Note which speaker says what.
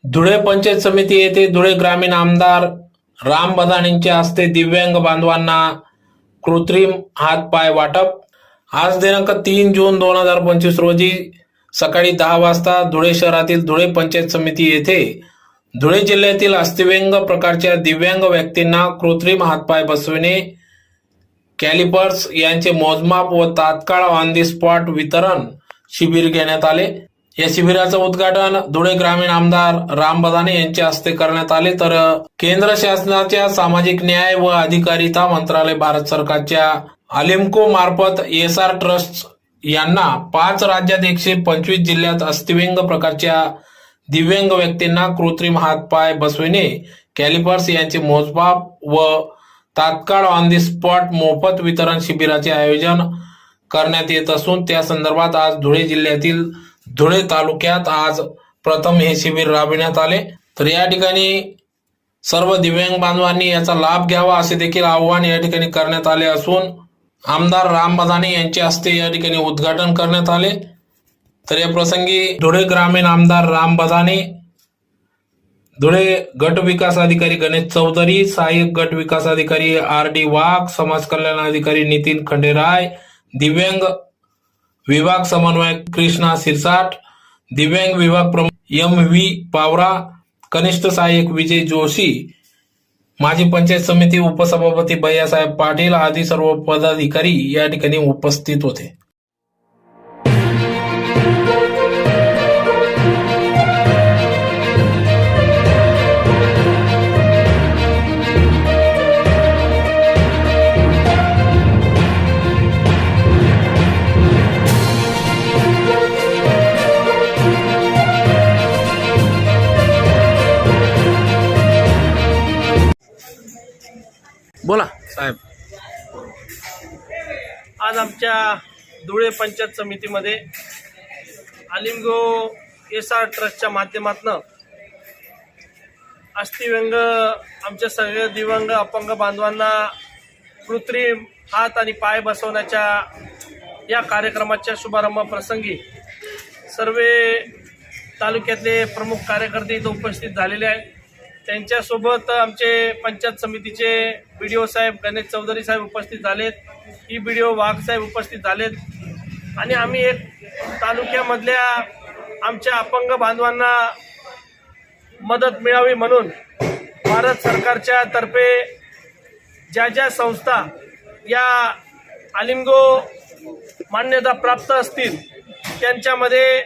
Speaker 1: धुळे पंचायत समिती येथे धुळे ग्रामीण आमदार राम बदाणेंच्या हस्ते दिव्यांग बांधवांना कृत्रिम हातपाय वाटप। आज दिनांक 3 जून 2025 रोजी सकाळी 10 वाजता धुळे शहरातील धुळे पंचायत समिती येथे धुळे जिल्ह्यातील अस्थिव्यंग प्रकारच्या दिव्यांग व्यक्तींना कृत्रिम हातपाय बसविणे, कॅलिपर्स यांचे मोजमाप व तात्काळ ऑन दी स्पॉट वितरण शिबिर घेण्यात आले। या शिबिराचं उद्घाटन धुळे ग्रामीण आमदार राम बदाणे यांच्या हस्ते करण्यात आले। तर केंद्र शासनाच्या सामाजिक न्याय व अधिकारिता मंत्रालय भारत सरकारच्या अलिम्को मार्फत एसआर ट्रस्ट यांना 5 राज्यात 125 जिल्ह्यात अस्थिव्यंग प्रकारच्या दिव्यांग व्यक्तींना कृत्रिम हातपाय बसविणे, कॅलिपर्स यांचे मोजमाप व तात्काळ ऑन दी स्पॉट मोफत वितरण शिबिराचे आयोजन करण्यात येत असून त्या संदर्भात आज धुळे जिल्ह्यातील धुळे तालुक्यात आज प्रथम हे शिबिर राबविण्यात आले। तर या ठिकाणी सर्व दिव्यांग बांधवांनी याचा लाभ घ्यावा असे देखील आवाहन या ठिकाणी करण्यात आले असून आमदार राम बदाणे यांच्या हस्ते या ठिकाणी उद्घाटन करण्यात आले। तर या प्रसंगी धुळे ग्रामीण आमदार राम बदाणे, धुळे गट विकास अधिकारी गणेश चौधरी, सहाय्यक गट विकास अधिकारी RD वाघ, समाज कल्याण अधिकारी नितीन खंडेराय, दिव्यांग विभाग समन्वयक कृष्णा सिरसाट, दिव्यांग विभाग प्रमुख MV पावरा, कनिष्ठ सहाय्यक विजय जोशी, माजी पंचायत समिती उपसभापती भैयासाहेब पाटील आदी सर्व पदाधिकारी या ठिकाणी उपस्थित होते। बोला साहेब।
Speaker 2: आज आमच्या धुळे पंचायत समितीमध्ये अलिम्को एसआर ट्रस्टच्या माध्यमातून अस्थिव्यंग आमच्या सगळ्या दिव्यांग अपंग बांधवांना कृत्रिम हात आणि पाय बसवण्याच्या या कार्यक्रमाच्या शुभारंभ प्रसंगी सर्व तालुक्यातले प्रमुख कार्यकर्ते इथं उपस्थित झालेले आहेत। त्यांच्यासोबत आमचे पंचायत समितीचे BDO साहेब गणेश चौधरी साहेब उपस्थित झालेत, BDO वाघ साहेब उपस्थित झालेत आणि आम्ही एक तालुक्यामधल्या आमच्या अपंग बांधवांना मदत मिळावी म्हणून भारत सरकारच्या तर्फे ज्या ज्या संस्था या अलिम्को मान्यता प्राप्त असतील त्यांच्यामध्ये